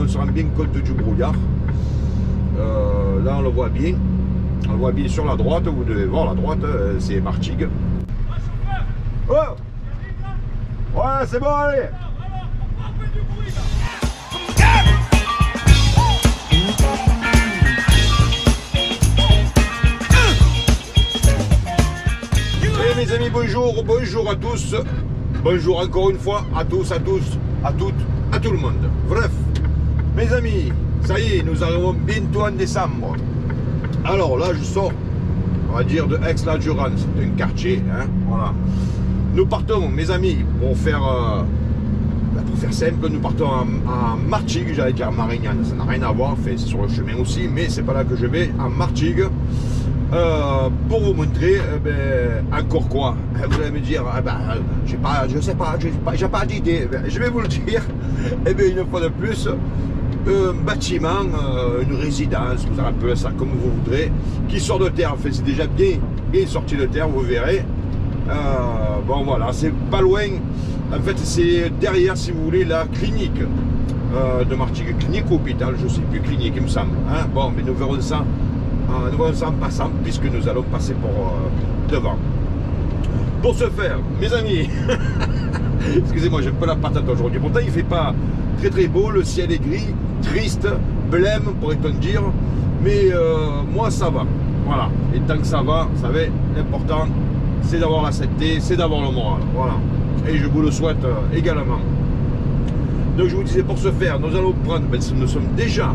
on se rend bien compte du brouillard. Là on le voit bien. On le voit bien sur la droite, vous devez voir la droite, c'est Martigues. Oh ouais, c'est bon, allez. Et mes amis, bonjour, bonjour à tous. Bonjour encore une fois à tous, à toutes, à tout le monde. Bref, mes amis, ça y est, nous arrivons bientôt en décembre. Alors là, je sors, on va dire, de Aix-la-Durance, c'est un quartier, hein, voilà. Nous partons, mes amis, pour faire simple, nous partons à Martigues, j'allais dire à Marignane, ça n'a rien à voir, c'est sur le chemin aussi, mais c'est pas là que je vais, à Martigues, pour vous montrer, encore quoi. Vous allez me dire, je sais pas, j'ai pas d'idée. Je vais vous le dire, une fois de plus, un bâtiment, une résidence, vous appelez ça comme vous voudrez, qui sort de terre. En fait, c'est déjà bien sorti de terre, vous verrez. Bon voilà, c'est pas loin. En fait, c'est derrière, si vous voulez, la clinique de Martigues, clinique ou hôpital, je sais plus, clinique, il me semble. Hein. Bon, mais nous verrons ça en passant, puisque nous allons passer pour devant. Pour ce faire, mes amis, excusez-moi, j'ai un peu la patate aujourd'hui. Pourtant, il fait pas très beau, le ciel est gris, triste, blême, pourrait-on dire. Mais moi, ça va. Voilà. Et tant que ça va, vous savez, l'important, c'est d'avoir la santé, c'est d'avoir le moral. Voilà. Et je vous le souhaite également. Donc, je vous disais, pour ce faire, nous allons prendre, nous sommes déjà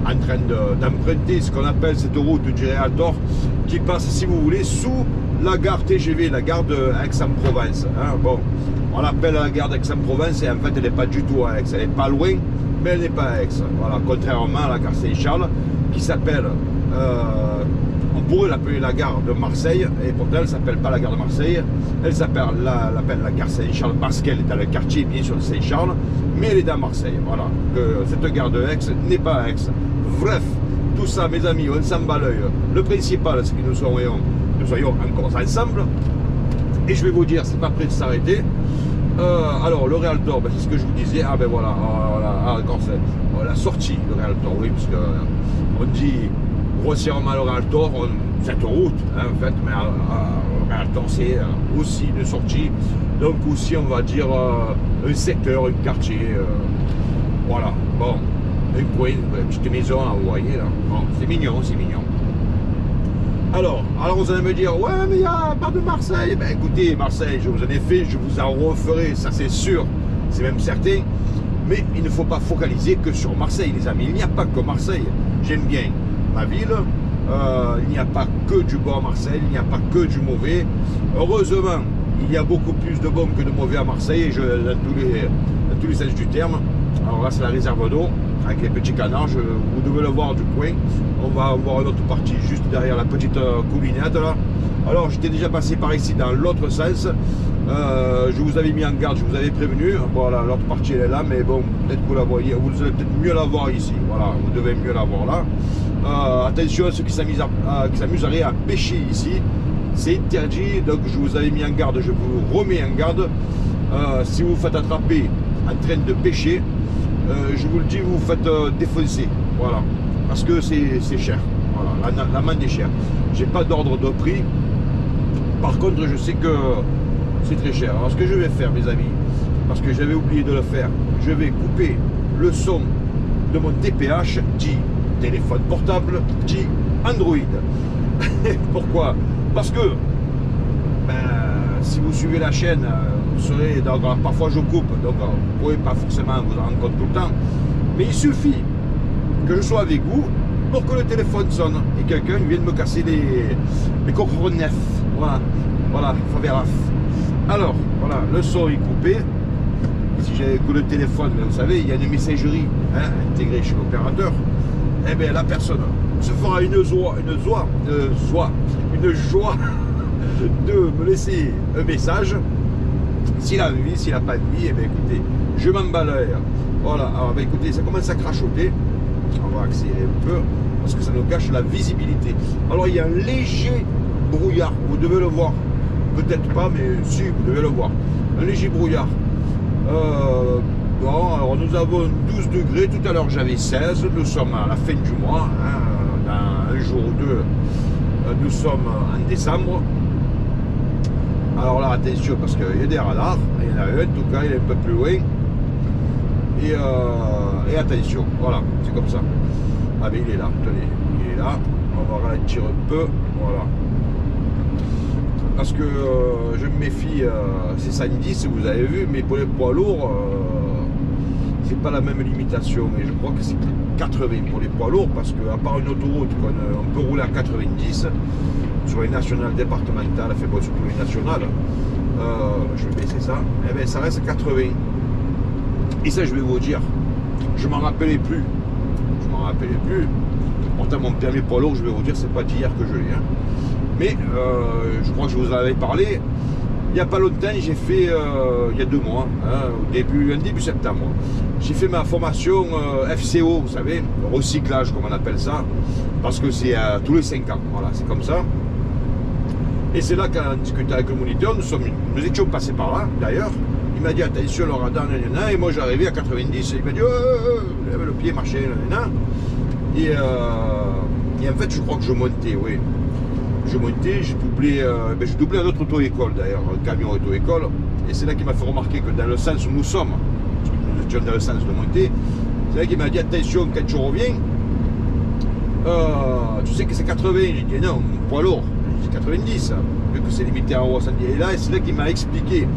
en train d'emprunter ce qu'on appelle cette route du Réaltor qui passe, si vous voulez, sous la gare TGV, la gare d'Aix-en-Provence. Hein. Bon, on l'appelle la gare d'Aix-en-Provence et en fait elle n'est pas du tout à Aix, elle n'est pas loin, mais elle n'est pas à Aix. Voilà, contrairement à la gare Saint-Charles qui s'appelle, on pourrait l'appeler la gare de Marseille, et pourtant elle ne s'appelle pas la gare de Marseille, elle s'appelle la gare Saint-Charles parce qu'elle est dans le quartier bien sûr de Saint-Charles, mais elle est dans Marseille. Voilà, que cette gare de Aix n'est pas à Aix. Bref, tout ça, mes amis, on s'en bat l'œil. Le principal, c'est que nous soyons encore ensemble. Et je vais vous dire, c'est pas prêt de s'arrêter. Alors, le Réaltor, c'est ce que je vous disais. Ah ben voilà, encore la sortie, le Réaltor, oui, parce que on dit grossièrement le Réaltor, cette route, hein, en fait, mais le Réaltor, c'est aussi une sortie. Donc aussi, on va dire, un secteur, un quartier. Voilà, bon. Un coin, une petite maison, là, vous voyez là. Bon, c'est mignon, c'est mignon. Alors vous allez me dire, ouais, mais il n'y a pas de Marseille. Ben écoutez, Marseille, je vous en ai fait, je vous en referai, ça c'est sûr, c'est même certain. Mais il ne faut pas focaliser que sur Marseille, les amis. Il n'y a pas que Marseille. J'aime bien ma ville. Il n'y a pas que du bon à Marseille, il n'y a pas que du mauvais. Heureusement, il y a beaucoup plus de bon que de mauvais à Marseille, dans tous les sens du terme. Alors là, c'est la réserve d'eau, avec les petits canards, vous devez le voir du coin. On va voir une autre partie juste derrière la petite coulinette là. Alors, j'étais déjà passé par ici dans l'autre sens. Je vous avais mis en garde, je vous avais prévenu. Voilà, l'autre partie elle est là, mais bon, peut-être que vous la voyez, vous allez peut-être mieux la voir ici. Voilà, vous devez mieux la voir là. Attention à ceux qui s'amuseraient à pêcher ici. C'est interdit, donc je vous avais mis en garde, je vous remets en garde. Si vous vous faites attraper en train de pêcher, je vous le dis, vous vous faites défoncer, voilà, parce que c'est cher, voilà, l'amende est chère. J'ai pas d'ordre de prix, par contre je sais que c'est très cher. Alors ce que je vais faire, mes amis, parce que j'avais oublié de le faire, je vais couper le son de mon TPH, dit téléphone portable, dit Android. Pourquoi? Parce que si vous suivez la chaîne, vous serez parfois je coupe, donc vous ne pouvez pas forcément vous en rendre compte tout le temps, mais il suffit que je sois avec vous pour que le téléphone sonne et quelqu'un vienne me casser les cocoronefs. Voilà, faveraf. Alors voilà, le son est coupé. Si j'ai que le téléphone, vous savez, il y a une messagerie intégrée chez l'opérateur. Eh bien la personne se fera une joie de me laisser un message. S'il a envie, s'il n'a pas envie, eh bien écoutez, je m'en bats l'air. Voilà, alors ben écoutez, ça commence à crachoter. On va accélérer un peu, parce que ça nous gâche la visibilité. Alors il y a un léger brouillard, vous devez le voir. Peut-être pas, mais si, vous devez le voir. Un léger brouillard. Bon, alors nous avons 12 degrés, tout à l'heure j'avais 16, nous sommes à la fin du mois, hein, dans un jour ou deux, nous sommes en décembre. Alors là, attention, parce qu'il y a des radars, il y en a un, en tout cas, il est un peu plus loin. Et attention, voilà, c'est comme ça. Ah ben il est là, tenez, il est là, on va ralentir un peu, voilà. Parce que je me méfie, c'est 110, vous avez vu, mais pour les poids lourds, c'est pas la même limitation, mais je crois que c'est 80 pour les poids lourds, parce qu'à part une autoroute, on peut rouler à 90, sur les nationales départementales, fait bon, surtout les nationales, je vais baisser ça, et bien ça reste 80. Et ça, je vais vous dire, je m'en rappelais plus. Je m'en rappelais plus. Pourtant, mon permis poids lourd, je vais vous dire, c'est pas d'hier que je l'ai. Hein. Mais je crois que je vous en avais parlé. Il n'y a pas longtemps, j'ai fait, il y a 2 mois, hein, au début septembre, j'ai fait ma formation FCO, vous savez, recyclage, comme on appelle ça, parce que c'est tous les 5 ans. Voilà, c'est comme ça. Et c'est là qu'en discutant avec le moniteur, nous étions passés par là, d'ailleurs. Il m'a dit attention le radar, et moi j'arrivais à 90, il m'a dit lève le pied, machin, et en fait je crois que je montais, oui. Je montais, j'ai doublé à notre auto-école d'ailleurs, un camion auto-école, et c'est là qu'il m'a fait remarquer que dans le sens où nous sommes, parce que nous étions dans le sens de monter, c'est là qu'il m'a dit attention quand tu reviens, tu sais que c'est 80, j'ai dit non, poids lourd, c'est 90, vu que c'est limité à 70, et là c'est là qu'il m'a expliqué.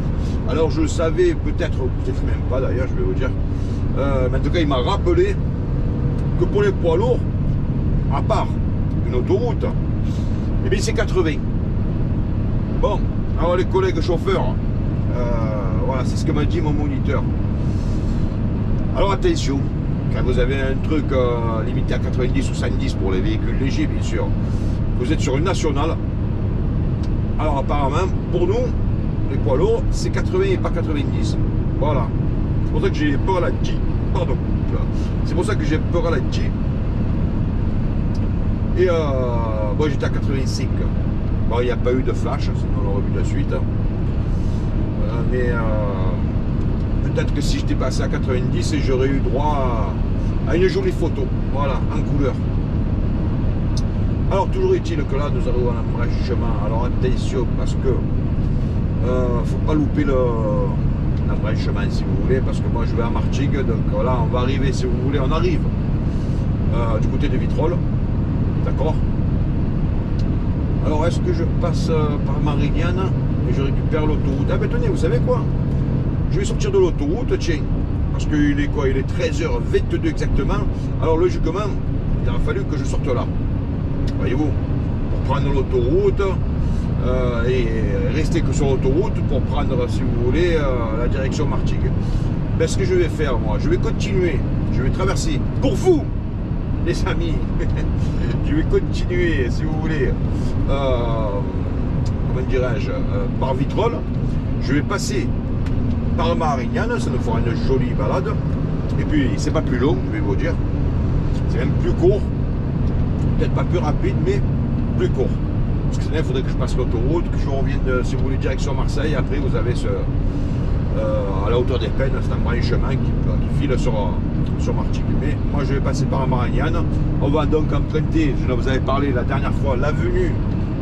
Alors je le savais peut-être même pas d'ailleurs, je vais vous dire. Mais en tout cas, il m'a rappelé que pour les poids lourds, à part une autoroute, eh bien c'est 80. Bon, alors les collègues chauffeurs, voilà, c'est ce que m'a dit mon moniteur. Alors attention, quand vous avez un truc limité à 90 ou 110 pour les véhicules légers, bien sûr, vous êtes sur une nationale. Alors apparemment, pour nous, les poids lourds, c'est 80 et pas 90. Voilà. C'est pour ça que j'ai peur à la G. Pardon. C'est pour ça que j'ai peur à la G. Et moi j'étais à 85. Bon, il n'y a pas eu de flash, sinon on l'aurait vu de suite. Mais peut-être que si j'étais passé à 90, j'aurais eu droit à une jolie photo. Voilà, en couleur. Alors toujours est-il que là nous avons un embranchement. Alors attention parce que faut pas louper l'embranchement si vous voulez, parce que moi je vais à Martigues, donc voilà, on va arriver, si vous voulez, on arrive du côté de Vitrolles, d'accord. Alors est-ce que je passe par Marignane et je récupère l'autoroute? Ah ben tenez, vous savez quoi, je vais sortir de l'autoroute, tiens, parce qu'il est quoi, il est 13h22 exactement, alors logiquement il aurait fallu que je sorte là, voyez-vous, pour prendre l'autoroute et rester que sur l'autoroute pour prendre, si vous voulez, la direction Martigues. Ben, ce que je vais faire, moi, je vais continuer, je vais traverser, pour vous, les amis, je vais continuer, si vous voulez, comment dirais-je, par Vitrolles, je vais passer par Marignane, ça nous fera une jolie balade, et puis c'est pas plus long, je vais vous dire, c'est même plus court, peut-être pas plus rapide, mais plus court. Parce que sinon, il faudrait que je passe l'autoroute, que je revienne, si vous voulez, direction Marseille. Après, vous avez à la hauteur des Peines, c'est un embranchement qui file sur Martigues. Mais moi, je vais passer par Marignane. On va donc emprunter, je vous avais parlé la dernière fois, l'avenue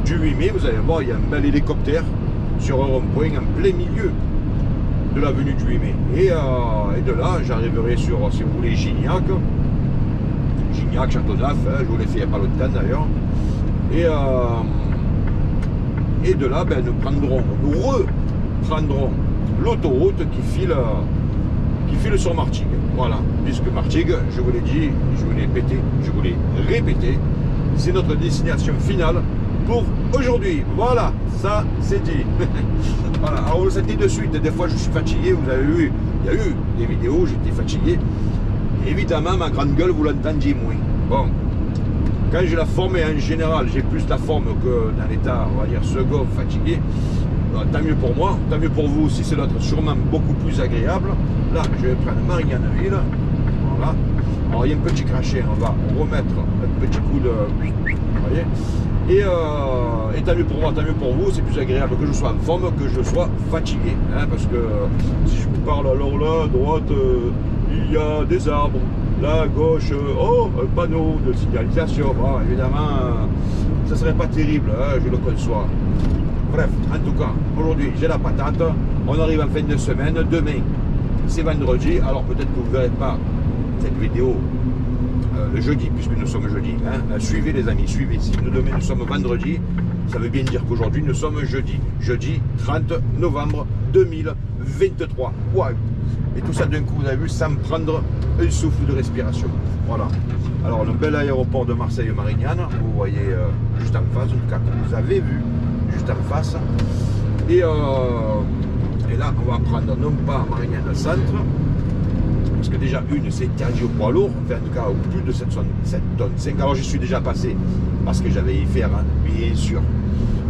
du 8 mai. Vous allez voir, il y a un bel hélicoptère sur un rond-point en plein milieu de l'avenue du 8 mai. Et de là, j'arriverai sur, si vous voulez, Gignac, Châteauneuf, hein, je vous l'ai fait il n'y a pas longtemps d'ailleurs. Et de là, ben, nous reprendrons l'autoroute qui file sur Martigues. Voilà, puisque Martigues, je vous l'ai dit, je vous l'ai répété, c'est notre destination finale pour aujourd'hui. Voilà, ça c'est dit. Voilà, alors vous le savez de suite, des fois je suis fatigué, vous avez vu, il y a eu des vidéos, j'étais fatigué. Évidemment, ma grande gueule, vous l'entendiez moins. Bon, quand j'ai la forme, et en général, j'ai plus la forme que dans l'état, on va dire, second, fatigué. Tant mieux pour moi, tant mieux pour vous aussi, c'est l'autre sûrement beaucoup plus agréable. Là, je vais prendre Marignane-Ville. Voilà. Alors, il y a un petit crachet, on va remettre un petit coup de... On va voyez. Et tant mieux pour moi, tant mieux pour vous, c'est plus agréable que je sois en forme que je sois fatigué. Hein, parce que si je vous parle, alors là, à droite, il y a des arbres. Là, à gauche, oh, un panneau de signalisation. Bon, évidemment, ça serait pas terrible, hein, je le conçois. Bref, en tout cas, aujourd'hui, j'ai la patate. On arrive en fin de semaine. Demain, c'est vendredi. Alors peut-être que vous ne verrez pas cette vidéo le jeudi, puisque nous sommes jeudi. Hein. Suivez les amis, suivez. Si demain nous sommes vendredi, ça veut bien dire qu'aujourd'hui nous sommes jeudi. Jeudi 30 novembre 2023. Wow. Et tout ça d'un coup, vous avez vu, sans prendre un souffle de respiration. Voilà. Alors le bel aéroport de Marseille-Marignane, vous voyez juste en face, en tout cas que vous avez vu juste en face. Et là, on va prendre non pas Marignane Centre, parce que déjà une c'est interdit au poids lourd, enfin en tout cas au plus de 7 tonnes 5. Alors j'y suis déjà passé parce que j'avais y faire, hein, bien sûr.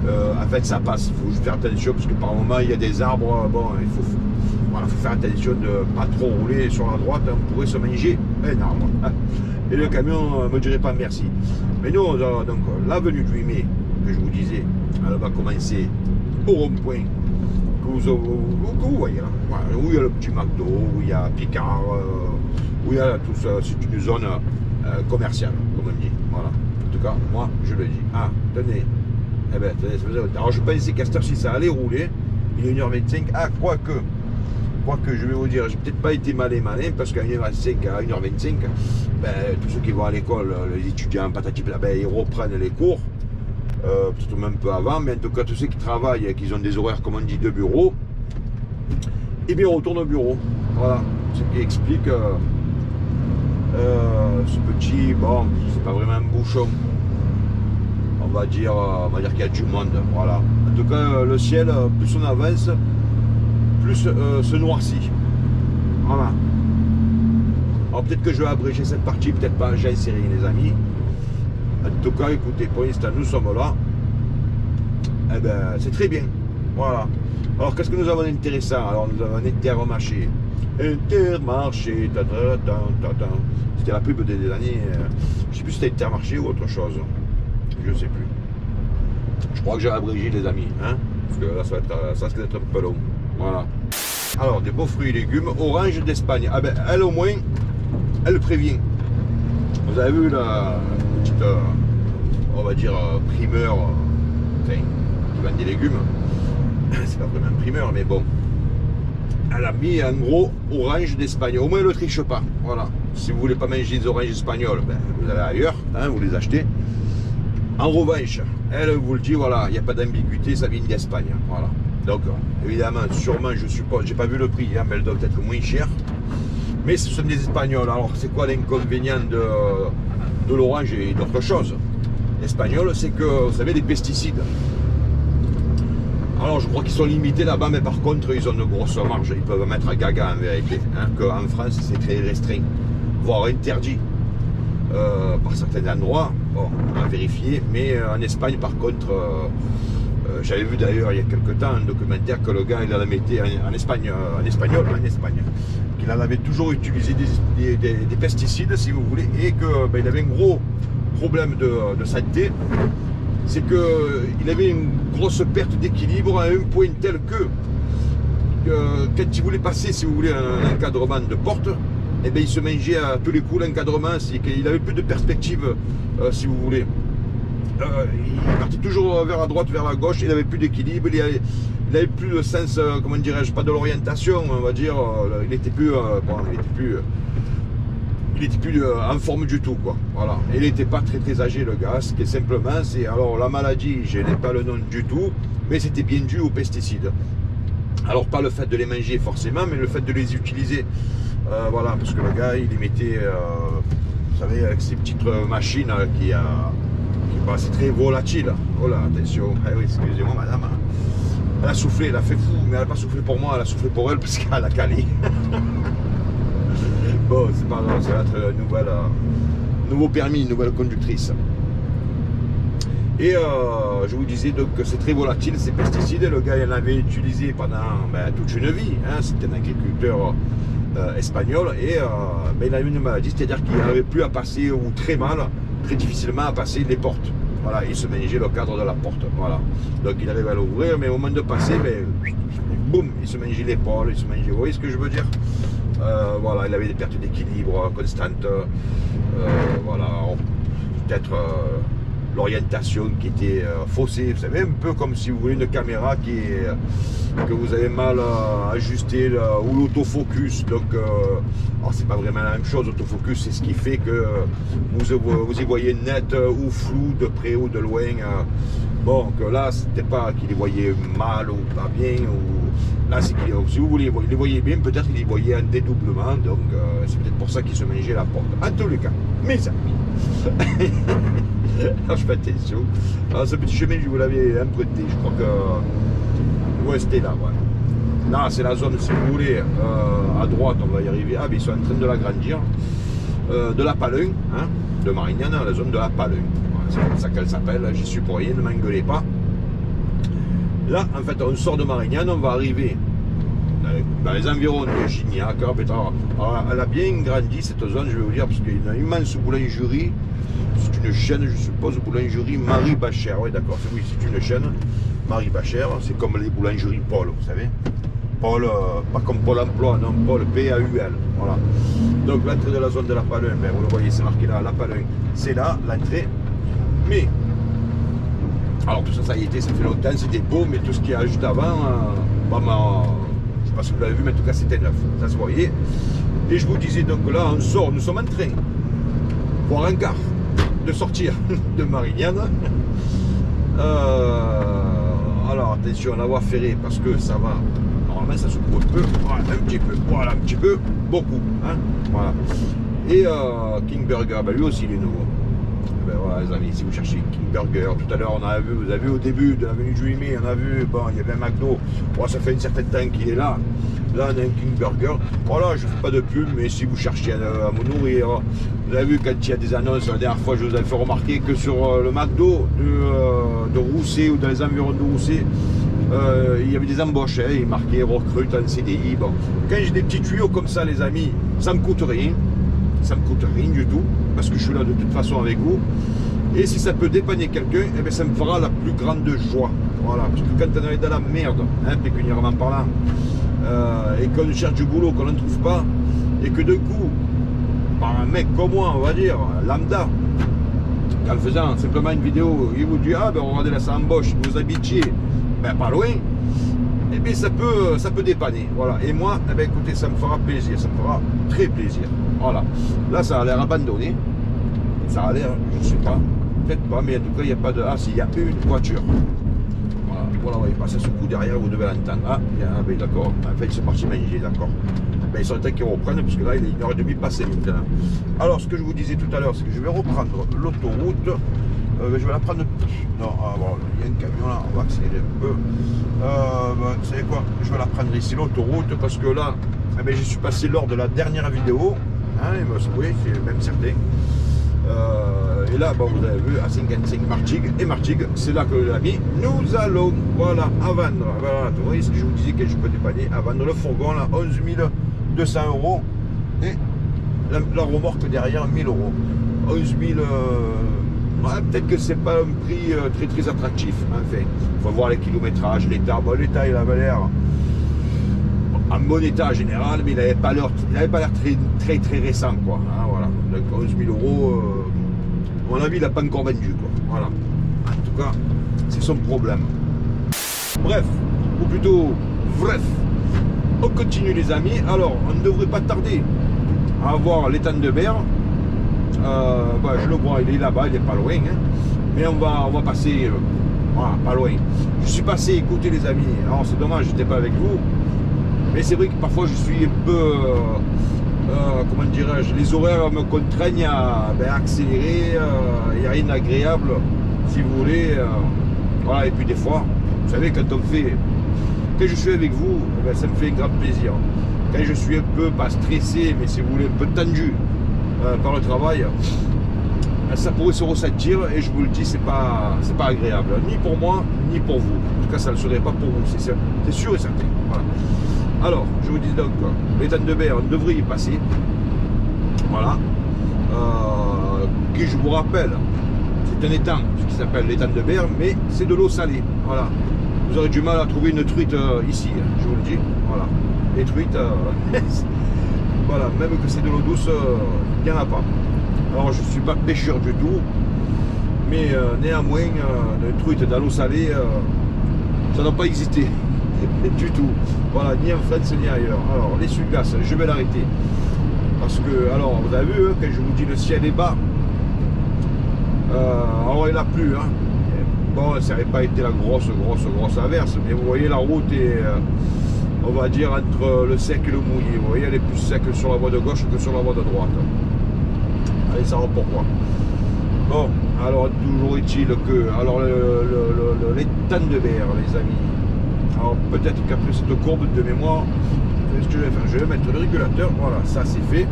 En fait ça passe, il faut faire attention parce que par moment il y a des arbres, bon il faut, voilà, faut faire attention de ne pas trop rouler sur la droite, on pourrait se manger un arbre. Hein. Et le camion ne me dirait pas merci. Mais nous, donc l'avenue du 8 mai, que je vous disais, elle va commencer au rond-point que vous voyez là, voilà, où il y a le petit McDo, où il y a Picard, où il y a tout ça, c'est une zone commerciale, comme on dit. Voilà. En tout cas, moi je le dis. Ah, tenez. Eh ben, tenez, alors je pensais qu'à cette heure-ci ça allait rouler, il est 1h25. Ah, quoique, je vais vous dire, j'ai peut-être pas été malin, parce qu'à 1h25, à 1h25, ben, tous ceux qui vont à l'école, les étudiants, patati ben, ils reprennent les cours. Peut-être même un peu avant, mais en tout cas tous ceux qui travaillent et qui ont des horaires comme on dit de bureau, et bien retournent au bureau. Voilà, ce qui explique ce petit, bon, c'est pas vraiment un bouchon, on va dire qu'il y a du monde. Voilà. En tout cas le ciel, plus on avance, plus se noircit. Voilà. Alors peut-être que je vais abréger cette partie, peut-être pas, j'ai inséré les amis. En tout cas, écoutez, pour l'instant, nous sommes là. Eh ben, c'est très bien. Voilà. Alors, qu'est-ce que nous avons d'intéressant? Alors, nous avons un Intermarché. Intermarché. C'était la pub des années. Je ne sais plus si c'était Intermarché ou autre chose. Je ne sais plus. Je crois que j'ai abrégé, les amis. Hein, parce que là, ça risque d'être un peu long. Voilà. Alors, des beaux fruits et légumes. Orange d'Espagne. Ah ben, elle, au moins, elle prévient. Vous avez vu la petite, on va dire, primeur, enfin, qui vend des légumes. C'est pas vraiment un primeur, mais bon. Elle a mis en gros orange d'Espagne. Au moins, elle ne triche pas. Voilà. Si vous voulez pas manger des oranges espagnoles, ben, vous allez ailleurs, hein, vous les achetez. En revanche, elle vous le dit, voilà, il n'y a pas d'ambiguïté, ça vient d'Espagne. Voilà. Donc, évidemment, sûrement, je suppose, j'ai pas vu le prix, hein, mais elle doit être moins chère. Mais ce sont des Espagnols. Alors, c'est quoi l'inconvénient de l'orange et d'autres choses? L'espagnol, c'est que, vous savez, les pesticides. Alors, je crois qu'ils sont limités là-bas, mais par contre, ils ont de grosses marges. Ils peuvent mettre à gaga, en vérité. Hein, qu'en France, c'est très restreint, voire interdit par certains endroits. Bon, on va vérifier. Mais en Espagne, par contre, j'avais vu d'ailleurs il y a quelques temps un documentaire que le gars, il la mettait en Espagne, en espagnol, en Espagne. Qu'il en avait toujours utilisé des pesticides, si vous voulez, et qu'il ben, avait un gros problème de santé. C'est qu'il avait une grosse perte d'équilibre à un point tel que quand il voulait passer, si vous voulez, un encadrement de porte, eh bien, il se mangeait à tous les coups l'encadrement, c'est qu'il n'avait plus de perspective, si vous voulez. Il partait toujours vers la droite, vers la gauche, il n'avait plus d'équilibre, il n'avait plus de sens, comment dirais-je, pas de l'orientation, on va dire, il n'était plus, en forme du tout, quoi. Voilà. Et il n'était pas très âgé, le gars, ce qui est simplement, c'est, alors la maladie, je n'ai pas le nom du tout, mais c'était bien dû aux pesticides. Alors pas le fait de les manger forcément, mais le fait de les utiliser, voilà, parce que le gars, il les mettait, vous savez, avec ces petites machines qui c'est très volatile. Oh là, attention. Eh oui, excusez-moi, madame. Elle a soufflé, elle a fait fou, mais elle n'a pas soufflé pour moi, elle a soufflé pour elle parce qu'elle a calé. Bon, c'est pas grave, ça va être un nouveau permis, une nouvelle conductrice. Et je vous disais donc que c'est très volatile, ces pesticides. Le gars, il en avait utilisé pendant toute une vie. Hein, c'était un agriculteur espagnol et il avait une maladie, c'est-à-dire qu'il n'arrivait plus à passer, ou très mal, très difficilement à passer les portes. Voilà, il se mangeait le cadre de la porte. Voilà. Donc il arrivait à l'ouvrir, mais au moment de passer, ben, boum, il se mangeait l'épaule, il se mangeait. Vous voyez ce que je veux dire? Voilà, il avait des pertes d'équilibre constantes. Voilà, peut-être l'orientation qui était faussée. Vous savez, un peu comme si vous voulez une caméra que vous avez mal ajustée ou l'autofocus. Donc, alors c'est pas vraiment la même chose. L'autofocus, c'est ce qui fait que vous y voyez net ou flou de près ou de loin. Bon, que là, c'était pas qu'il les voyait mal ou pas bien. Là, c'est qu'il, si vous voulez, il les voyait bien, peut-être qu'il y voyait un dédoublement. Donc, c'est peut-être pour ça qu'il se mangeait la porte. En tous les cas, mes amis. Alors, je fais attention. Alors, ce petit chemin, je vous l'avais emprunté. Je crois que. Ouais, c'était là, ouais. Là, c'est la zone, si vous voulez, à droite, on va y arriver. Ah, mais ils sont en train de l'agrandir. De la Palun, hein, de Marignane, la zone de la Palun. C'est comme ça qu'elle s'appelle. J'y suis pour rien, ne m'engueulez pas. Là, en fait, on sort de Marignane, on va arriver dans les environs de Gignac, Pétard. Alors, elle a bien grandi cette zone, je vais vous dire, parce qu'il y a une immense boulangerie. C'est une chaîne, je suppose, boulangerie Marie Bachère. Oui, d'accord, oui, c'est une chaîne. Marie Bachère, c'est comme les boulangeries Paul, vous savez. Paul, pas comme Pôle emploi, non, Paul, P-A-U-L. Voilà. Donc, l'entrée de la zone de la Palun, ben, vous le voyez, c'est marqué là, la Palun. C'est là, l'entrée. Mais, alors tout ça, ça y était, ça fait longtemps, c'était beau, mais tout ce qu'il y a juste avant, je ne sais pas si vous l'avez vu, mais en tout cas, c'était neuf. Ça se voyait. Et je vous disais, donc là, on sort, nous sommes en train, voire un quart, de sortir de Marignane. Alors attention à la voie ferrée parce que ça va, normalement ça se couvre un peu, voilà, un petit peu, voilà, un petit peu, beaucoup, hein, voilà. Et King Burger, ben lui aussi il est nouveau. Ben voilà les amis, si vous cherchez King Burger, tout à l'heure on a vu, vous avez vu au début de l'avenue Juillet, on a vu, bon il y avait un McDo, bon, ça fait un certain temps qu'il est là. Là on a un King Burger, voilà je ne fais pas de pub, mais si vous cherchez à me nourrir, vous avez vu quand il y a des annonces, la dernière fois je vous avais fait remarquer que sur le McDo de Rousset ou dans les environs de Rousset, il y avait des embauches, hein, il marquait recrute en CDI. Bon. Quand j'ai des petits tuyaux comme ça les amis, ça me coûte rien, ça me coûte rien du tout, parce que je suis là de toute façon avec vous. Et si ça peut dépanner quelqu'un, eh bien, ça me fera la plus grande joie. Voilà, parce que quand on est dans la merde, hein, pécuniairement parlant, et qu'on cherche du boulot, qu'on n'en trouve pas, et que de coup, par un mec comme moi, on va dire, lambda, en faisant simplement une vidéo, il vous dit, ah ben regardez là, ça embauche, vous habitiez, ben pas loin, et bien ça peut dépanner, voilà. Et moi, eh bien, écoutez, ça me fera plaisir, ça me fera très plaisir, voilà. Là, ça a l'air abandonné, ça a l'air, je ne sais pas, peut-être pas, mais en tout cas, il n'y a pas de, ah si, il y a une voiture. Voilà, il passe ce coup derrière, vous devez l'entendre. Ah, ben, d'accord. En fait, ils sont partis manger, d'accord. Ben, ils sont en train qu'ils reprennent, parce que là, il est 1h30 passée maintenant. Alors, ce que je vous disais tout à l'heure, c'est que je vais reprendre l'autoroute. Je vais la prendre. Non, ah, bon, il y a un camion là, on va accélérer un peu. Ben, vous savez quoi? Je vais la prendre ici, l'autoroute, parce que là, eh ben, je suis passé lors de la dernière vidéo. Hein, oui, c'est même certain. Et là, bon, vous avez vu, à 55 Martigues, et Martigues, c'est là que l'ami, nous allons, voilà, à vendre. Voilà, vous voyez ce que je vous disais que je peux dépanner, à vendre le fourgon, là, 11 200 €, et la remorque derrière, 1000 €. 11 000, ouais, peut-être que c'est pas un prix très très attractif, enfin, il faut voir les kilométrages, l'état. Bon, l'état, il avait l'air en bon état général, mais il n'avait pas l'air très récent, quoi. Hein, voilà. Donc 11 000 €, à mon avis, il n'a pas encore vendu, quoi. Voilà. En tout cas, c'est son problème. Bref, ou plutôt, bref, on continue les amis. Alors, on ne devrait pas tarder à avoir l'étang de Berre. Bah, je le vois, il est là-bas, il n'est pas loin. Hein. Mais on va passer, voilà, pas loin. Je suis passé, écoutez les amis, alors c'est dommage, je n'étais pas avec vous. Mais c'est vrai que parfois je suis un peu, comment dirais-je, les horaires me contraignent à accélérer, il n'y a rien d'agréable, si vous voulez. Voilà, et puis des fois, vous savez, quand je suis avec vous, ben, ça me fait un grand plaisir. Quand je suis un peu, pas stressé, mais si vous voulez, un peu tendu par le travail, ça pourrait se ressentir, et je vous le dis, c'est pas agréable, ni pour moi, ni pour vous. En tout cas, ça ne le serait pas pour vous, c'est sûr et certain. Voilà. Alors, je vous dis donc, l'étang de Berre, on devrait y passer. Voilà. Qui, je vous rappelle, c'est un étang, ce qui s'appelle l'étang de Berre, mais c'est de l'eau salée. Voilà. Vous aurez du mal à trouver une truite ici, je vous le dis. Voilà. Les truites, voilà, même que c'est de l'eau douce, il n'y en a pas. Alors je ne suis pas pêcheur du tout, mais néanmoins, une truite dans l'eau salée, ça n'a pas existé du tout. Voilà, ni en France ni ailleurs. Alors les sulgas, je vais l'arrêter. Parce que, alors vous avez vu, quand je vous dis le ciel est bas, alors il n'y en a plus. Hein. Bon, ça n'avait pas été la grosse averse, mais vous voyez la route est, on va dire, entre le sec et le mouillé. Vous voyez, elle est plus sec sur la voie de gauche que sur la voie de droite. Allez, ça va pourquoi. Bon, alors toujours est-il que, alors l'étang de Berre, les amis. Alors peut-être qu'après cette courbe de mémoire, ce que je vais faire, je vais mettre le régulateur. Voilà, ça c'est fait.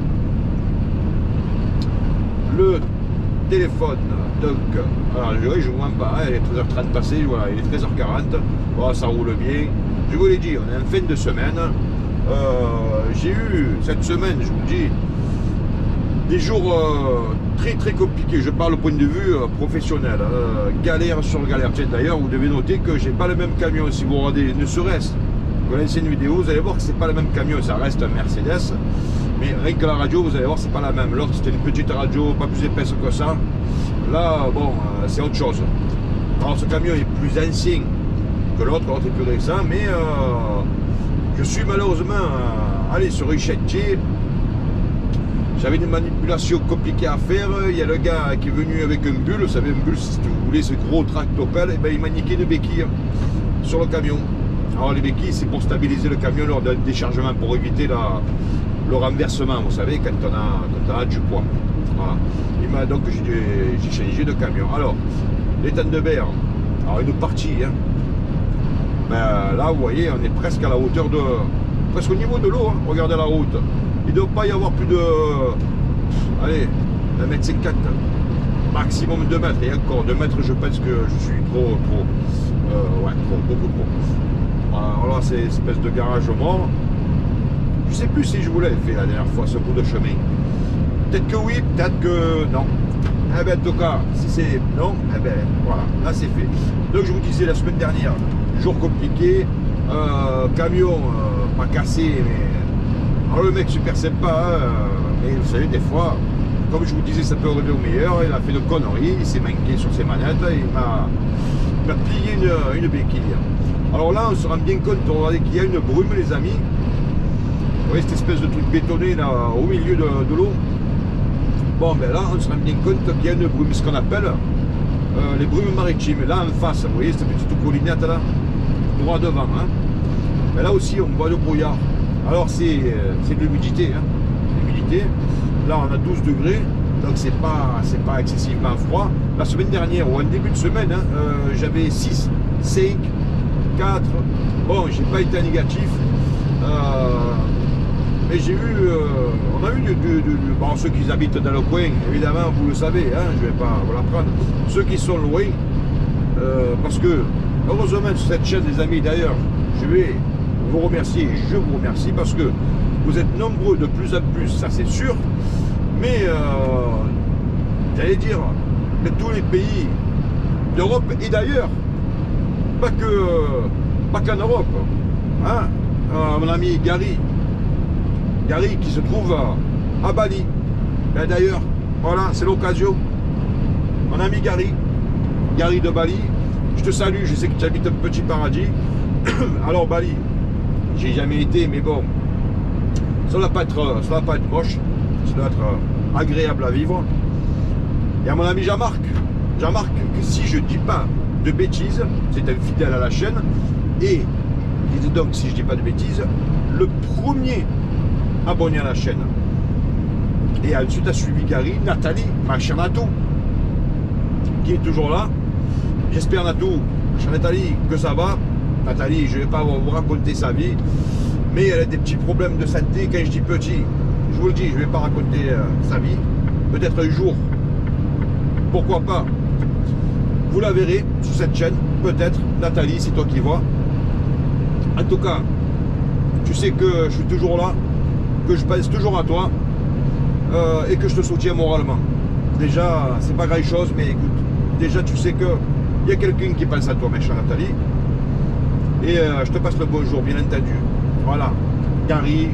Le téléphone, donc, alors je vous mens pas, hein, il est 13h30 passé, voilà, il est 13h40, voilà, ça roule bien. Je vous l'ai dit, on est en fin de semaine. J'ai eu cette semaine, je vous le dis, des jours très compliqués. Je parle au point de vue professionnel, galère sur galère. D'ailleurs, vous devez noter que j'ai pas le même camion. Si vous regardez, ne serait-ce que l'ancienne vidéo, vous allez voir que c'est pas le même camion. Ça reste un Mercedes, mais rien que la radio, vous allez voir, c'est pas la même. L'autre, c'était une petite radio, pas plus épaisse que ça. Là, bon, c'est autre chose. Alors, ce camion est plus ancien que l'autre est plus récent, mais je suis malheureusement allé sur Richetier. J'avais une manipulation compliquée à faire. Il y a le gars qui est venu avec un bulle, vous savez, un bulle, si vous voulez, ce gros tractopelle, et ben, il m'a niqué une béquille sur le camion. Alors les béquilles, c'est pour stabiliser le camion lors d'un déchargement, pour éviter le renversement, vous savez, quand on a du poids. Voilà. Donc j'ai changé de camion. Alors, l'étang de Berre, alors une partie, hein. Ben, là vous voyez, on est presque à la hauteur de, presque au niveau de l'eau, hein. Regardez la route. Il ne doit pas y avoir plus de, allez, 1,50 m, maximum 2 mètres, et encore 2 mètres, je pense que je suis trop, ouais, beaucoup trop. Voilà, alors là, c'est une espèce de garage mort. Je sais plus si je vous l'avais fait la dernière fois, ce bout de chemin. Peut-être que oui, peut-être que non. Eh bien, en tout cas, si c'est non, eh bien, voilà, là c'est fait. Donc, je vous disais la semaine dernière, jour compliqué, camion pas cassé, mais. Alors, le mec super sympa, hein, mais vous savez, des fois, comme je vous disais, ça peut arriver au meilleur. Il a fait de conneries, il s'est manqué sur ses manettes, et il m'a plié une béquille. Alors là, on se rend bien compte, regardez qu'il y a une brume, les amis. Vous voyez cette espèce de truc bétonné là, au milieu de l'eau. Bon, ben là, on se rend bien compte qu'il y a une brume, ce qu'on appelle les brumes maritimes. Là, en face, vous voyez cette petite collinette là, droit devant. Hein. Ben là aussi, on voit le brouillard. Alors, c'est de l'humidité. Hein. L'humidité. Là, on a 12 degrés, donc c'est pas excessivement froid. La semaine dernière, ou en début de semaine, hein, j'avais 6, 5, 4. Bon, j'ai pas été négatif. Mais j'ai eu, on a eu bon, ceux qui habitent dans le coin, évidemment, vous le savez, hein, je ne vais pas vous l'apprendre. Ceux qui sont loin, parce que, heureusement, sur cette chaîne, les amis, d'ailleurs, je vais vous remercier, je vous remercie, parce que vous êtes nombreux de plus en plus, ça c'est sûr, mais, j'allais dire, de tous les pays d'Europe et d'ailleurs, pas qu'en Europe, hein, mon ami Gary qui se trouve à Bali. Ben d'ailleurs, voilà, c'est l'occasion. Mon ami Gary de Bali, je te salue, je sais que tu habites un petit paradis. Alors Bali, j'ai jamais été, mais bon, ça ne va pas être moche, ça doit être agréable à vivre. Et à mon ami Jean-Marc, que si je ne dis pas de bêtises, c'est un fidèle à la chaîne, et donc si je ne dis pas de bêtises, le premier abonné à la chaîne. Et ensuite a suivi Gary, Nathalie, ma chère Natou, qui est toujours là. J'espère, Natou, ma chère Nathalie, que ça va. Nathalie, je ne vais pas vous raconter sa vie, mais elle a des petits problèmes de santé. Quand je dis petit, je vous le dis, je ne vais pas raconter sa vie. Peut-être un jour, pourquoi pas, vous la verrez sur cette chaîne, peut-être. Nathalie, c'est toi qui vois. En tout cas, tu sais que je suis toujours là, que je pense toujours à toi et que je te soutiens moralement. Déjà, c'est pas grand chose, mais écoute, déjà tu sais que il y a quelqu'un qui pense à toi, ma chère Nathalie. Et je te passe le bonjour, bien entendu. Voilà. Gary,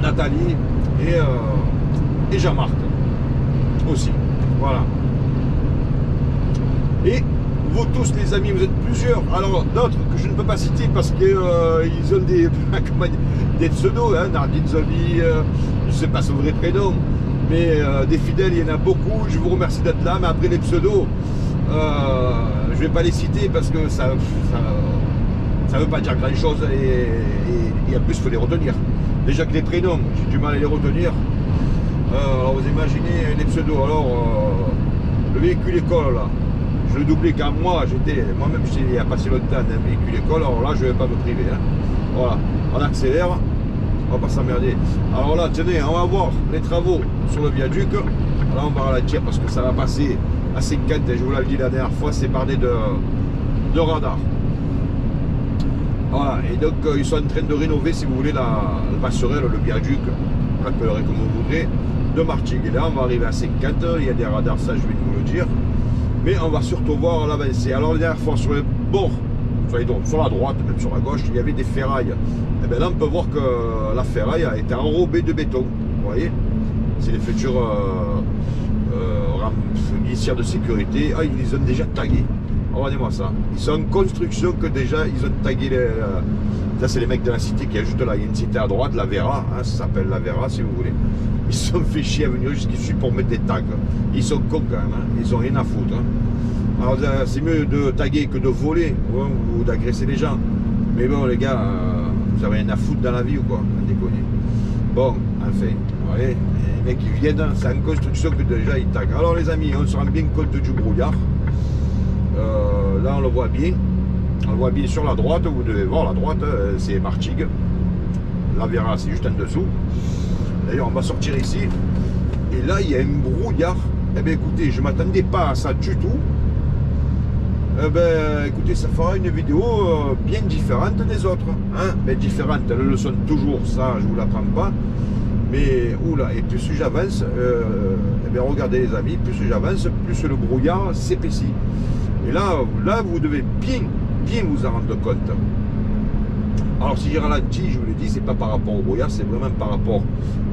Nathalie et Jean-Marc aussi. Voilà. Et vous tous les amis, vous êtes plusieurs. Alors d'autres que je ne peux pas citer parce qu'ils ont des pseudos, hein, Nardine Zombie, je ne sais pas son vrai prénom, mais des fidèles, il y en a beaucoup. Je vous remercie d'être là, mais après les pseudos, je ne vais pas les citer parce que ça veut pas dire grand chose et en plus il faut les retenir. Déjà que les prénoms, j'ai du mal à les retenir. Alors vous imaginez les pseudos. Alors le véhicule école là, je le doublais quand moi-même j'étais il y a pas si longtemps un véhicule école, alors là je ne vais pas me priver. Hein. Voilà, on accélère, on va pas s'emmerder. Alors là, tenez, on va voir les travaux sur le viaduc. Là on va ralentir parce que ça va passer à 50, je vous l'avais dit la dernière fois, c'est bardé de radar. Voilà, et donc ils sont en train de rénover, si vous voulez, la passerelle, le viaduc, vous l'appellerez comme vous voudrez, de Martigues. Et là, on va arriver à 50, il y a des radars, ça je vais vous le dire. Mais on va surtout voir l'avancée. Alors la dernière fois, sur les bords, sur la droite, même sur la gauche, il y avait des ferrailles. Et bien là, on peut voir que la ferraille a été enrobée de béton. Vous voyez, c'est les futures glissières de sécurité. Ah, ils les ont déjà tagués. Regardez-moi ça. Ils sont en construction que déjà, ils ont tagué les... Ça, c'est les mecs de la cité qui est juste là. Il y a une cité à droite, la Vera. Hein, ça s'appelle la Vera, si vous voulez. Ils se sont fait chier à venir jusqu'ici pour mettre des tags. Ils sont cons quand même. Hein. Ils ont rien à foutre. Hein. Alors, c'est mieux de taguer que de voler ou d'agresser les gens. Mais bon, les gars, vous avez rien à foutre dans la vie ou quoi? On déconne. Bon, enfin, vous voyez, les mecs qui viennent, c'est en construction que déjà ils taguent. Alors, les amis, on se rend bien compte du brouillard. Là on le voit bien, sur la droite, vous devez voir la droite, c'est Martigues, la Vera c'est juste en dessous. D'ailleurs on va sortir ici, et là il y a un brouillard. Eh bien écoutez, je ne m'attendais pas à ça du tout. Eh bien écoutez, ça fera une vidéo bien différente des autres, hein, mais différente, elles le sont toujours, ça je vous l'apprends pas. Mais oula, et plus j'avance, eh bien regardez les amis, plus j'avance, plus le brouillard s'épaissit. Et là, vous devez bien vous en rendre compte. Alors si j'ai ralenti, je vous l'ai dit, c'est pas par rapport au brouillard, c'est vraiment par rapport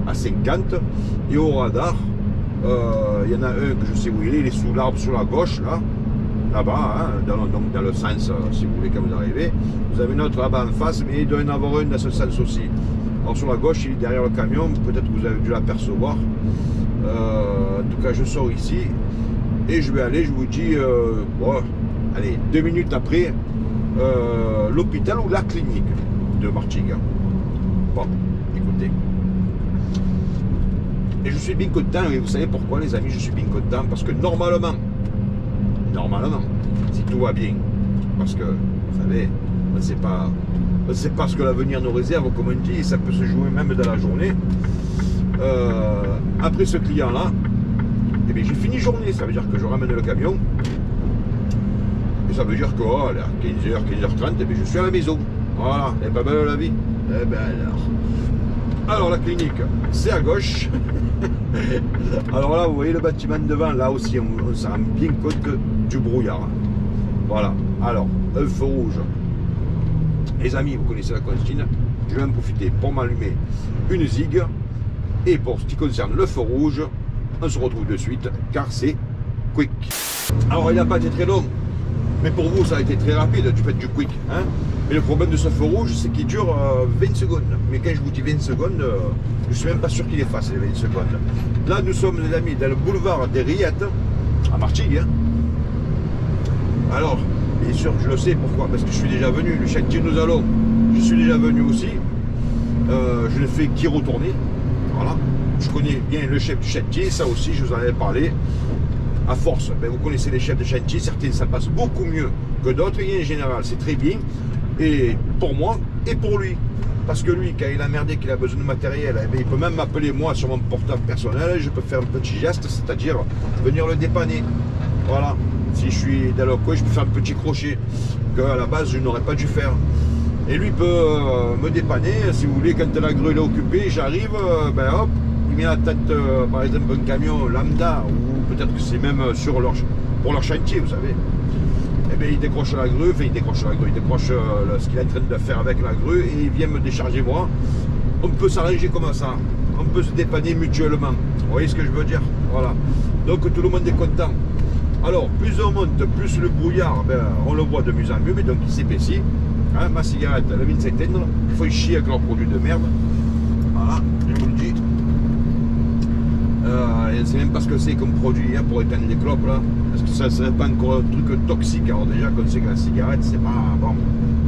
à 50 et au radar. Il y en a un que je sais où il est sous l'arbre sur la gauche, là-bas, hein, dans le sens, si vous voulez, quand vous arrivez. Vous avez un autre là-bas en face, mais il doit y en avoir un dans ce sens aussi. Alors sur la gauche, il est derrière le camion, peut-être que vous avez dû l'apercevoir. En tout cas, je sors ici. Et je vais aller, je vous dis, bon, allez, 2 minutes après, l'hôpital ou la clinique de Martigues. Bon, écoutez. Et je suis bien content, et vous savez pourquoi les amis, je suis bien content, parce que normalement, si tout va bien, parce que, vous savez, on ne sait pas ce que l'avenir nous réserve, comme on dit, et ça peut se jouer même dans la journée. Après ce client-là, eh bien, j'ai fini journée, ça veut dire que je ramène le camion. Et ça veut dire qu'à 15h, 15h30, eh bien, je suis à la maison. Voilà, elle est pas belle la vie. Eh bien alors la clinique, c'est à gauche. Alors là, vous voyez le bâtiment devant, là aussi, on s'en rend bien compte du brouillard. Voilà, alors, un feu rouge. Les amis, vous connaissez la consigne. Je vais en profiter pour m'allumer une zig. Et pour ce qui concerne le feu rouge, on se retrouve de suite car c'est quick. Alors il n'a pas été très long, mais pour vous ça a été très rapide du fait du quick. Hein. Mais le problème de ce feu rouge, c'est qu'il dure 20 secondes. Mais quand je vous dis 20 secondes, je ne suis même pas sûr qu'il efface les 20 secondes. Là nous sommes les amis dans le boulevard des Rillettes, à Martigues. Hein. Alors, bien sûr, je le sais pourquoi, parce que je suis déjà venu, le chantier nous allons, je suis déjà venu aussi. Je ne fais qu'y retourner. Voilà. Je connais bien le chef du chantier, ça aussi je vous en avais parlé. À force, ben, vous connaissez les chefs de chantier, certains ça passe beaucoup mieux que d'autres, et en général c'est très bien, et pour moi et pour lui. Parce que lui, quand il a merdé, qu'il a besoin de matériel, eh bien, il peut même m'appeler moi sur mon portable personnel, je peux faire un petit geste, c'est-à-dire venir le dépanner. Voilà, si je suis dans le coin, je peux faire un petit crochet, qu'à la base je n'aurais pas dû faire. Et lui peut me dépanner, si vous voulez, quand la grue est occupée, j'arrive, ben hop, il met la tête, par exemple, un camion lambda, ou peut-être que c'est même pour leur chantier, vous savez. Eh bien, il décroche la grue, enfin il décroche la grue, il décroche ce qu'il est en train de faire avec la grue et il vient me décharger moi. On peut s'arranger comme ça, on peut se dépanner mutuellement. Vous voyez ce que je veux dire? Voilà. Donc tout le monde est content. Alors, plus on monte, plus le brouillard, ben, on le voit de mieux en mieux, mais donc il s'épaissit. Hein, ma cigarette, elle vient de s'éteindre. Il faut y chier avec leurs produits de merde. Voilà, je vous le dis. C'est même pas ce que c'est comme produit hein, pour éteindre les clopes là. Parce que ça serait pas encore un truc toxique. Alors déjà qu'on sait que la cigarette c'est pas bon.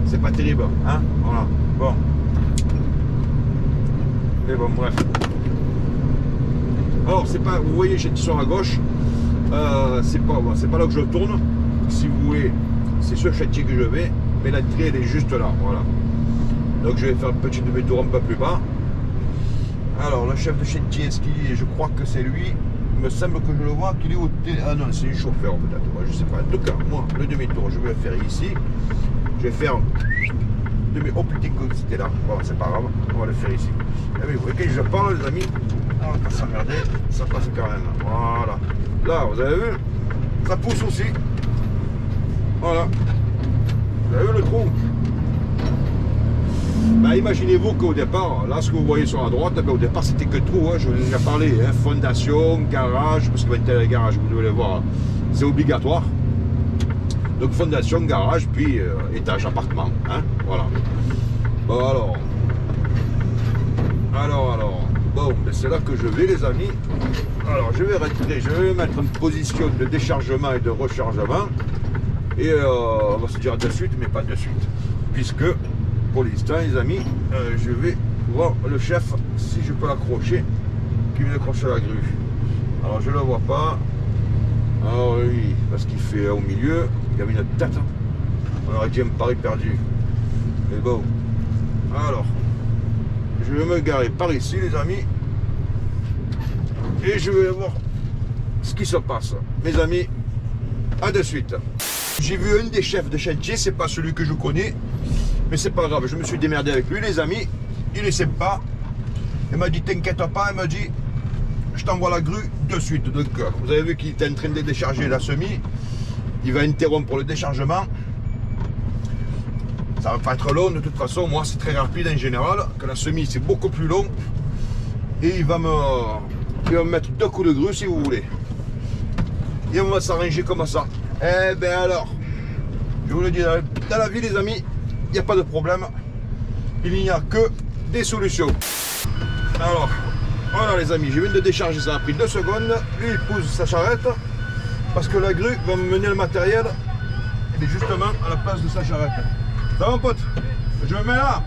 C'est pas terrible. Hein, voilà. Bon. Mais bon bref. Alors c'est pas. Vous voyez j'ai sur à gauche. C'est pas là que je tourne. Si vous voulez, c'est ce chantier que je vais. Mais l'entrée elle est juste là. Voilà. Donc je vais faire un petit demi-tour un peu plus bas. Alors, le chef de chantier, est-ce qu'il est? Je crois que c'est lui. Il me semble que je le vois qu'il est au télé. Ah non, c'est le chauffeur peut-être. Moi, je sais pas. En tout cas, moi, le demi-tour, je vais le faire ici. Je vais faire demi. Oh putain, que c'était là. Bon, c'est pas grave. On va le faire ici. Ah, mais vous voyez, quand je parle, les amis, on va pas s'emmerder. Ça passe quand même. Voilà. Là, vous avez vu? Ça pousse aussi. Voilà. Vous avez vu le trou? Bah, imaginez-vous qu'au départ, là ce que vous voyez sur la droite, ben, au départ c'était que trou, hein, je vous ai déjà parlé, hein, fondation, garage, parce que maintenant les garages, vous devez le voir, c'est obligatoire. Donc fondation, garage, puis étage, appartement, hein, voilà. Bon alors, bon, ben, c'est là que je vais les amis. Alors je vais rentrer, je vais me mettre en position de déchargement et de rechargement, et on va se dire de suite, mais pas de suite, puisque pour l'instant les amis, je vais voir le chef si je peux l'accrocher, qui vient accrocher la grue. Alors je le vois pas. Alors lui, parce qu'il fait au milieu, il a mis une tête. On aurait dit un pari perdu. Mais bon. Alors, je vais me garer par ici les amis. Et je vais voir ce qui se passe. Mes amis, à de suite. J'ai vu un des chefs de chantier, c'est pas celui que je connais. Mais c'est pas grave, je me suis démerdé avec lui les amis. Il est sympa. Il m'a dit t'inquiète pas, il m'a dit je t'envoie la grue de suite. Donc vous avez vu qu'il était en train de décharger la semi. Il va interrompre le déchargement. Ça va pas être long de toute façon, moi c'est très rapide en général. Que la semi c'est beaucoup plus long. Et il va me mettre 2 coups de grue si vous voulez. Et on va s'arranger comme ça. Eh ben alors, je vous le dis, dans la vie les amis, il n'y a pas de problème, il n'y a que des solutions. Alors, voilà les amis, je viens de décharger, ça a pris 2 secondes. Lui il pousse sa charrette, parce que la grue va me mener le matériel, il est justement à la place de sa charrette. Ça va mon pote? Je me mets là.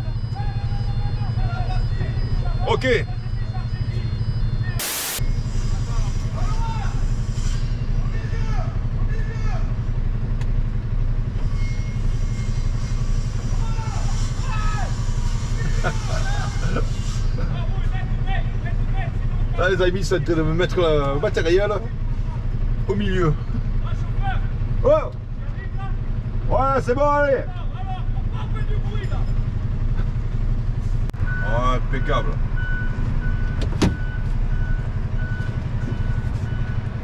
Ok. Là les amis, c'est de me mettre le matériel au milieu. Oh ouais, c'est bon, allez. Oh, impeccable.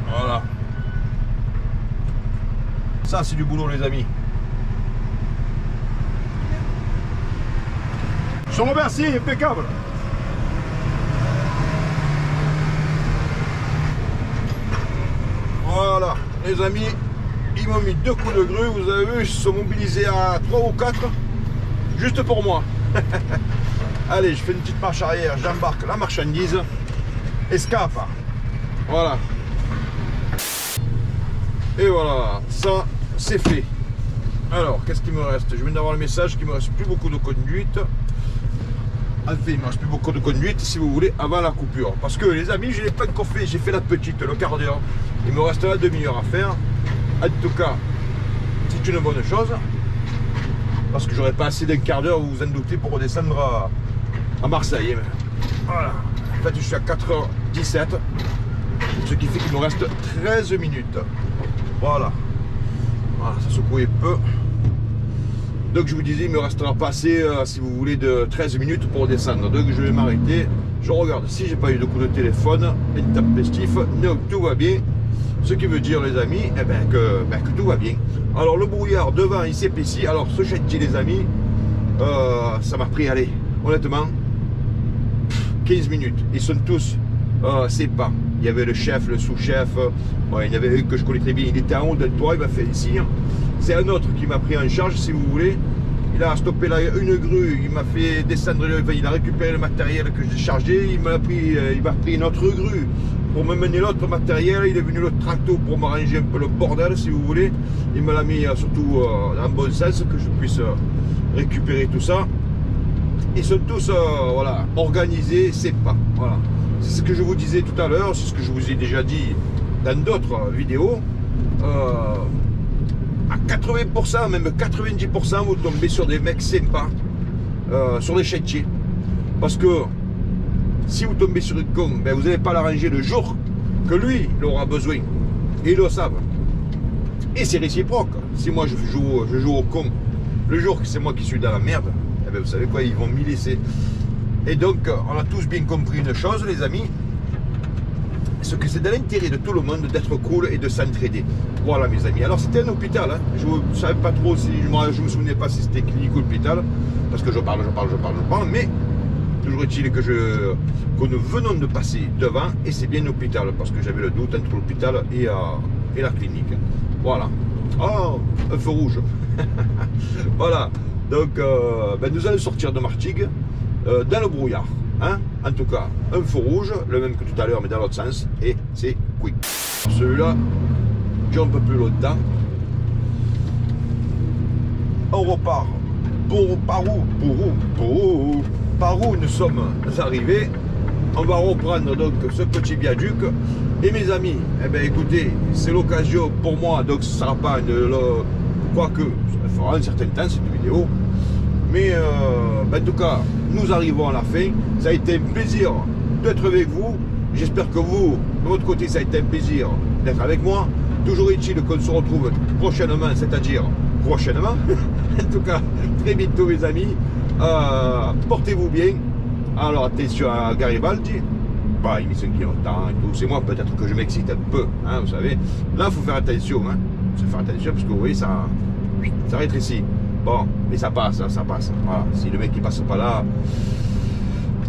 Voilà. Ça, c'est du boulot, les amis. Je vous remercie, impeccable. Voilà, les amis, ils m'ont mis 2 coups de grue, vous avez vu, ils se sont mobilisés à 3 ou 4, juste pour moi. Allez, je fais une petite marche arrière, j'embarque la marchandise, escape. Voilà. Et voilà, ça, c'est fait. Alors, qu'est-ce qu'il me reste? Je viens d'avoir le message qu'il me reste plus beaucoup de conduite. Enfin, il me reste plus beaucoup de conduite, si vous voulez, avant la coupure. Parce que, les amis, je ne l'ai pas encore fait, j'ai fait la petite, le quart d'heure. Il me reste la demi-heure à faire. En tout cas, c'est une bonne chose. Parce que j'aurais pas assez d'un quart d'heure, vous vous en doutez, pour redescendre à Marseille. Voilà. En fait, je suis à 4h17. Ce qui fait qu'il me reste 13 minutes. Voilà. Voilà, ça secouait peu. Donc je vous disais, il me restera pas assez, si vous voulez, de 13 minutes pour descendre. Donc je vais m'arrêter. Je regarde si j'ai pas eu de coup de téléphone intempestif. Donc tout va bien. Ce qui veut dire, les amis, eh ben, que tout va bien. Alors, le brouillard devant, il s'épaissit. Alors, ce chantier, les amis, ça m'a pris, allez, honnêtement, 15 minutes. Ils sont tous c'est pas. Il y avait le chef, le sous-chef, il y en avait un que je connais très bien, il était en haut d'un toit, il m'a fait signe. C'est un autre qui m'a pris en charge, si vous voulez. Il a stoppé là une grue, il m'a fait descendre, il a récupéré le matériel que j'ai chargé, il m'a pris une autre grue pour me mener l'autre matériel, il est venu le tracto pour m'arranger un peu le bordel, si vous voulez. Il me l'a mis surtout dans le bon sens, que je puisse récupérer tout ça. Ils sont tous voilà, organisés, c'est pas. Voilà. C'est ce que je vous disais tout à l'heure, c'est ce que je vous ai déjà dit dans d'autres vidéos. À 80%, même 90%, vous tombez sur des mecs sympas, sur les chantiers. Parce que si vous tombez sur une con, ben vous n'allez pas l'arranger le jour que lui, il aura besoin. Et ils le savent. Et c'est réciproque. Si moi je joue au con, le jour que c'est moi qui suis dans la merde, eh ben vous savez quoi, ils vont m'y laisser. Et donc, on a tous bien compris une chose, les amis, c'est que c'est dans l'intérêt de tout le monde d'être cool et de s'entraider. Voilà, mes amis. Alors, c'était un hôpital. Hein. Je ne savais pas trop si je me souvenais pas si c'était clinique ou hôpital, parce que je parle, mais toujours est-il que nous venons de passer devant, et c'est bien l'hôpital, parce que j'avais le doute entre l'hôpital et la clinique. Voilà. Oh, un feu rouge. Voilà. Donc, ben, nous allons sortir de Martigues. Dans le brouillard, hein? En tout cas, un feu rouge, le même que tout à l'heure, mais dans l'autre sens, et c'est quick. Celui-là, j'ai un peu plus longtemps. On repart. Par où nous sommes arrivés. On va reprendre donc ce petit viaduc. Et mes amis, eh bien écoutez, c'est l'occasion pour moi, donc ce ne sera pas quoique, ça fera un certain temps cette vidéo. Mais en tout cas, nous arrivons à la fin. Ça a été un plaisir d'être avec vous. J'espère que vous, de votre côté, ça a été un plaisir d'être avec moi. Toujours est-il qu'on se retrouve prochainement, c'est-à-dire prochainement. En tout cas, très bientôt, mes amis. Portez-vous bien. Alors, attention à Garibaldi. Pas une mission qui est longtemps et tout. C'est moi peut-être que je m'excite un peu, hein, vous savez. Là, il faut faire attention. Hein. Faut faire attention parce que vous voyez, ça rétrécit. Bon, mais ça passe, ça passe. Voilà. Si le mec il passe pas là,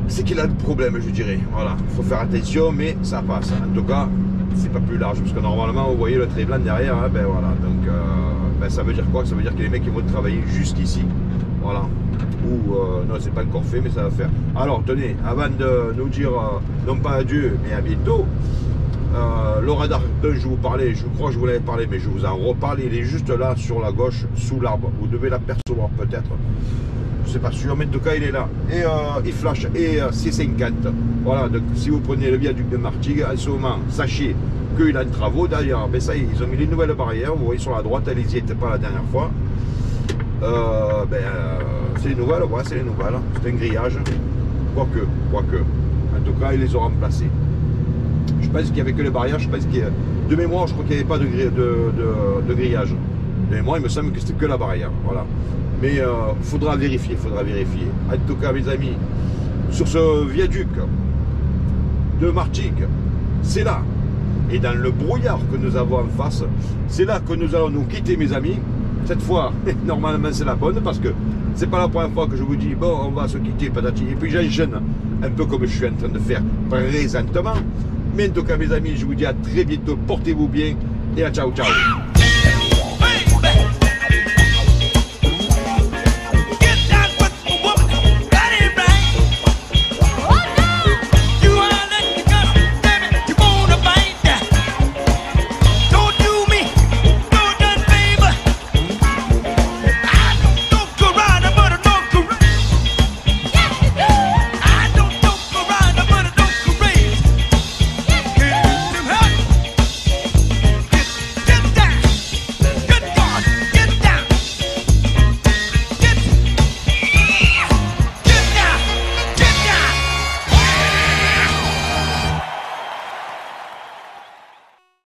c'est qu'il a le problème, je dirais. Voilà, il faut faire attention, mais ça passe. En tout cas, c'est pas plus large, parce que normalement, vous voyez le trait blanc derrière, hein, ben voilà. Donc, ben, ça veut dire quoi? Ça veut dire que les mecs ils vont travailler jusqu'ici. Voilà. Ou non, c'est pas encore fait, mais ça va faire. Alors, tenez, avant de nous dire non pas adieu, mais à bientôt. Le radar dont je vous parlais, je crois que je vous l'avais parlé, mais je vous en reparle, il est juste là sur la gauche, sous l'arbre. Vous devez l'apercevoir peut-être. Je ne sais pas sûr, mais en tout cas il est là. Et il flash, et c'est 50. Voilà, donc si vous prenez le viaduc de Martigues, en ce moment, sachez qu'il est en travaux. D'ailleurs, ben ça y est, ils ont mis les nouvelles barrières. Vous voyez sur la droite, elles n'y étaient pas la dernière fois. C'est les nouvelles, ouais, c'est les nouvelles. C'est un grillage. Quoique. En tout cas, ils les ont remplacés. Je pense qu'il n'y avait que les barrières, je pense qu'il y a... De mémoire, je crois qu'il n'y avait pas de grillage. De mémoire, il me semble que c'était que la barrière, voilà. Mais il faudra vérifier, En tout cas, mes amis, sur ce viaduc de Martigues, c'est là. Et dans le brouillard que nous avons en face, c'est là que nous allons nous quitter, mes amis. Cette fois, normalement, c'est la bonne, parce que c'est pas la première fois que je vous dis, bon, on va se quitter, patati. Et puis j'enchaîne un peu comme je suis en train de faire présentement. Mais en tout cas, mes amis, je vous dis à très bientôt. Portez-vous bien et à ciao, ciao.